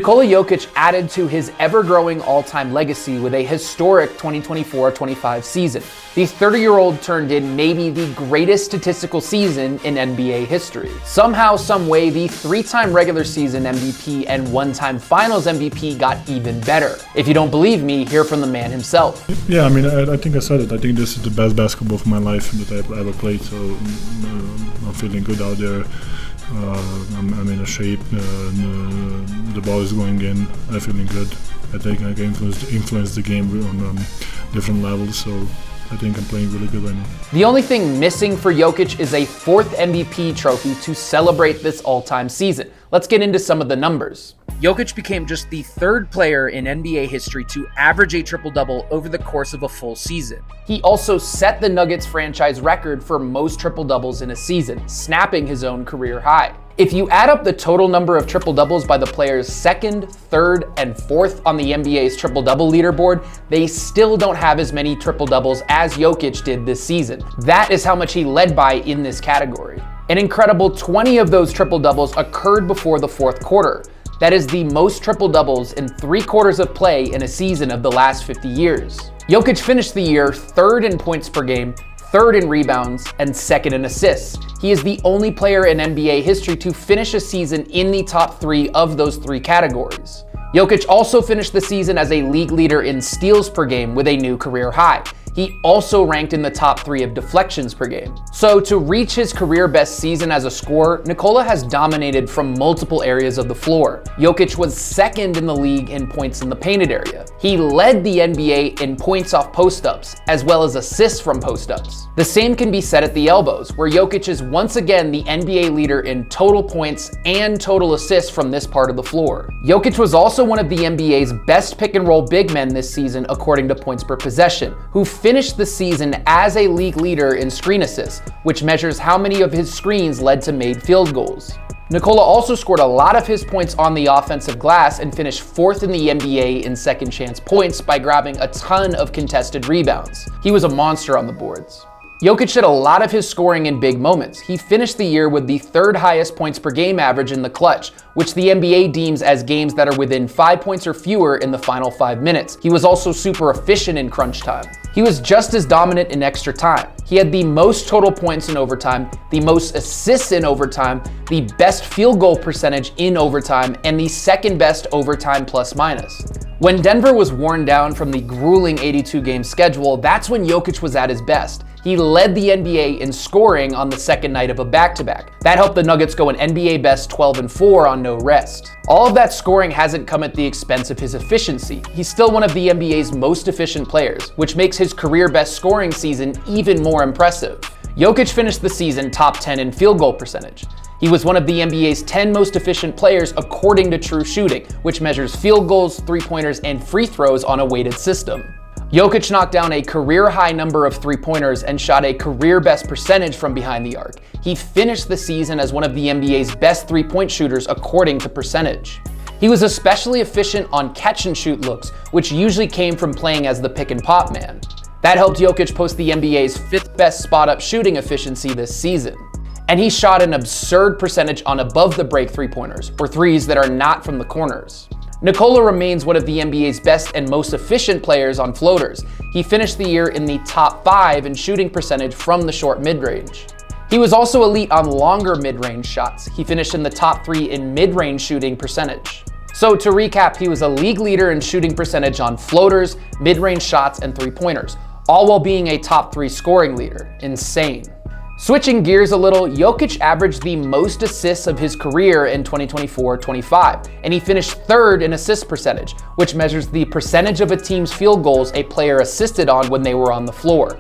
Nikola Jokić added to his ever-growing all-time legacy with a historic 2024-25 season. The 30-year-old turned in maybe the greatest statistical season in NBA history. Somehow, someway, the 3-time regular season MVP and 1-time finals MVP got even better. If you don't believe me, hear from the man himself. Yeah, I mean, I think I said it. I think this is the best basketball of my life that I've ever played, so I'm feeling good out there. I'm in a shape, the ball is going in, I'm feeling good. I think I can influence the game on different levels, so I think I'm playing really good right now. The only thing missing for Jokić is a 4th MVP trophy to celebrate this all-time season. Let's get into some of the numbers. Jokić became just the 3rd player in NBA history to average a triple-double over the course of a full season. He also set the Nuggets franchise record for most triple-doubles in a season, snapping his own career high. If you add up the total number of triple-doubles by the players 2nd, 3rd, and 4th on the NBA's triple-double leaderboard, they still don't have as many triple-doubles as Jokić did this season. That is how much he led by in this category. An incredible 20 of those triple-doubles occurred before the 4th quarter. That is the most triple-doubles in 3 quarters of play in a season of the last 50 years. Jokić finished the year 3rd in points per game, 3rd in rebounds, and 2nd in assists. He is the only player in NBA history to finish a season in the top 3 of those 3 categories. Jokić also finished the season as a league leader in steals per game with a new career high. He also ranked in the top 3 of deflections per game. So to reach his career best season as a scorer, Nikola has dominated from multiple areas of the floor. Jokić was 2nd in the league in points in the painted area. He led the NBA in points off post-ups, as well as assists from post-ups. The same can be said at the elbows, where Jokić is once again the NBA leader in total points and total assists from this part of the floor. Jokić was also one of the NBA's best pick-and-roll big men this season according to points per possession, who finished the season as a league leader in screen assists, which measures how many of his screens led to made field goals. Nikola also scored a lot of his points on the offensive glass and finished 4th in the NBA in second chance points by grabbing a ton of contested rebounds. He was a monster on the boards. Jokić did a lot of his scoring in big moments. He finished the year with the 3rd highest points per game average in the clutch, which the NBA deems as games that are within 5 points or fewer in the final 5 minutes. He was also super efficient in crunch time. He was just as dominant in extra time. He had the most total points in overtime, the most assists in overtime, the best field goal percentage in overtime, and the 2nd best overtime plus minus. When Denver was worn down from the grueling 82-game schedule, that's when Jokić was at his best. He led the NBA in scoring on the 2nd night of a back-to-back. That helped the Nuggets go an NBA best 12-4 on no rest. All of that scoring hasn't come at the expense of his efficiency. He's still one of the NBA's most efficient players, which makes his career best scoring season even more impressive. Jokić finished the season top 10 in field goal percentage. He was one of the NBA's 10 most efficient players according to True Shooting, which measures field goals, three-pointers, and free throws on a weighted system. Jokić knocked down a career-high number of three-pointers and shot a career-best percentage from behind the arc. He finished the season as one of the NBA's best three-point shooters according to percentage. He was especially efficient on catch-and-shoot looks, which usually came from playing as the pick-and-pop man. That helped Jokić post the NBA's 5th best spot-up shooting efficiency this season. And he shot an absurd percentage on above-the-break three-pointers, or threes that are not from the corners. Nikola remains one of the NBA's best and most efficient players on floaters. He finished the year in the top 5 in shooting percentage from the short mid-range. He was also elite on longer mid-range shots. He finished in the top 3 in mid-range shooting percentage. So to recap, he was a league leader in shooting percentage on floaters, mid-range shots, and three-pointers, all while being a top 3 scoring leader. Insane. Switching gears a little, Jokić averaged the most assists of his career in 2024-25, and he finished 3rd in assist percentage, which measures the percentage of a team's field goals a player assisted on when they were on the floor.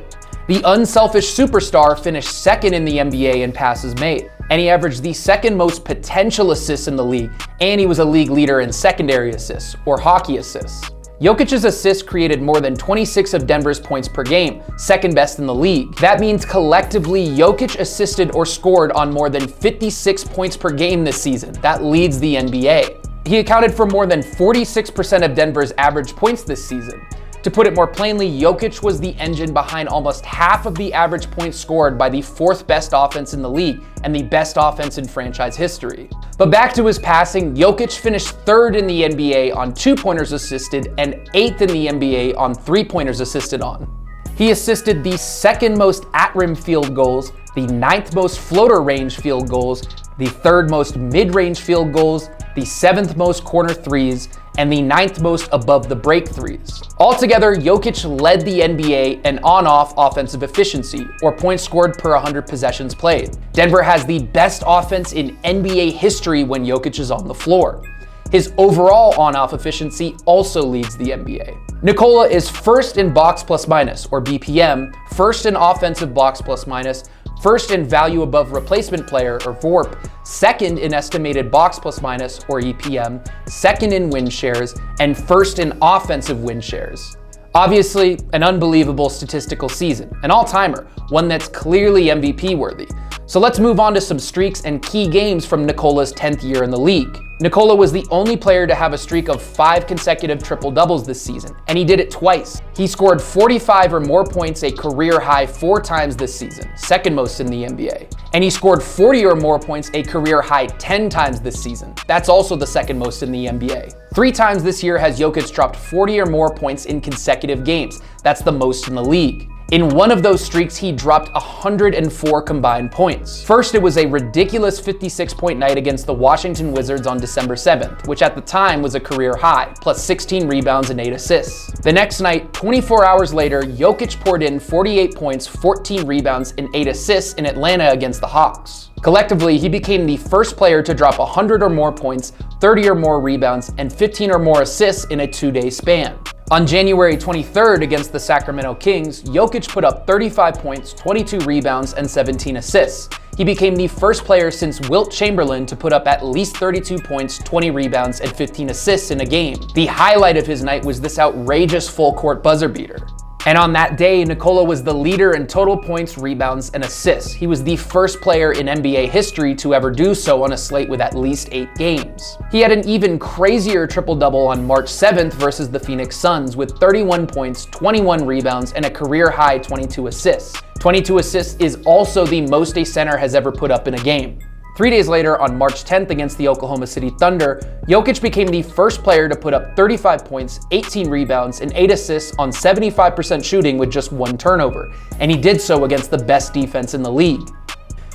The unselfish superstar finished 2nd in the NBA in passes made, and he averaged the 2nd most potential assists in the league, and he was a league leader in secondary assists, or hockey assists. Jokic's assists created more than 26 of Denver's points per game, 2nd best in the league. That means collectively, Jokić assisted or scored on more than 56 points per game this season. That leads the NBA. He accounted for more than 46% of Denver's average points this season. To put it more plainly, Jokić was the engine behind almost half of the average points scored by the fourth best offense in the league and the best offense in franchise history. But back to his passing, Jokić finished third in the NBA on 2-pointers assisted and 8th in the NBA on 3-pointers assisted on. He assisted the second most at-rim field goals, the 9th most floater range field goals, the 3rd most mid-range field goals, the 7th most corner threes, and the 9th most above the break threes. Altogether, Jokić led the NBA in on-off offensive efficiency, or points scored per 100 possessions played. Denver has the best offense in NBA history when Jokić is on the floor. His overall on-off efficiency also leads the NBA. Nikola is first in box plus minus, or BPM, first in offensive box plus minus, first in value above replacement player, or VORP, second in estimated box plus minus, or EPM, second in win shares, and first in offensive win shares. Obviously, an unbelievable statistical season, an all-timer, one that's clearly MVP worthy. So let's move on to some streaks and key games from Nikola's 10th year in the league. Nikola was the only player to have a streak of 5 consecutive triple-doubles this season, and he did it twice. He scored 45 or more points, a career high 4 times this season, second most in the NBA. And he scored 40 or more points, a career high 10 times this season. That's also the second most in the NBA. 3 times this year has Jokić dropped 40 or more points in consecutive games. That's the most in the league. In one of those streaks, he dropped 104 combined points. First, it was a ridiculous 56-point night against the Washington Wizards on December 7th, which at the time was a career high, plus 16 rebounds and 8 assists. The next night, 24 hours later, Jokić poured in 48 points, 14 rebounds, and 8 assists in Atlanta against the Hawks. Collectively, he became the first player to drop 100 or more points, 30 or more rebounds, and 15 or more assists in a 2-day span. On January 23rd against the Sacramento Kings, Jokić put up 35 points, 22 rebounds, and 17 assists. He became the first player since Wilt Chamberlain to put up at least 32 points, 20 rebounds, and 15 assists in a game. The highlight of his night was this outrageous full-court buzzer beater. And on that day, Nikola was the leader in total points, rebounds, and assists. He was the first player in NBA history to ever do so on a slate with at least 8 games. He had an even crazier triple-double on March 7th versus the Phoenix Suns with 31 points, 21 rebounds, and a career-high 22 assists. 22 assists is also the most a center has ever put up in a game. 3 days later, on March 10th against the Oklahoma City Thunder, Jokić became the first player to put up 35 points, 18 rebounds, and 8 assists on 75% shooting with just 1 turnover, and he did so against the best defense in the league.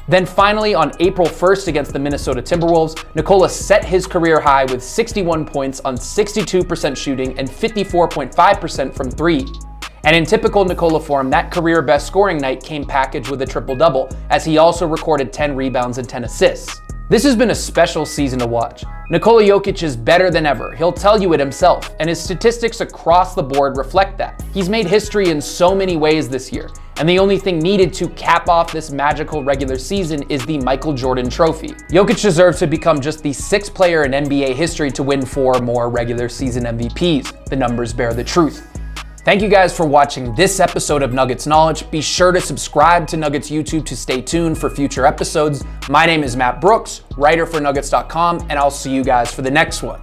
Then finally, on April 1st against the Minnesota Timberwolves, Nikola set his career high with 61 points on 62% shooting and 54.5% from 3. And in typical Nikola form, that career best scoring night came packaged with a triple-double, as he also recorded 10 rebounds and 10 assists. This has been a special season to watch. Nikola Jokić is better than ever, he'll tell you it himself, and his statistics across the board reflect that. He's made history in so many ways this year, and the only thing needed to cap off this magical regular season is the Michael Jordan Trophy. Jokić deserves to become just the 6th player in NBA history to win 4 more regular season MVPs. The numbers bear the truth. Thank you guys for watching this episode of Nuggets Knowledge. Be sure to subscribe to Nuggets YouTube to stay tuned for future episodes. My name is Matt Brooks, writer for Nuggets.com, and I'll see you guys for the next one.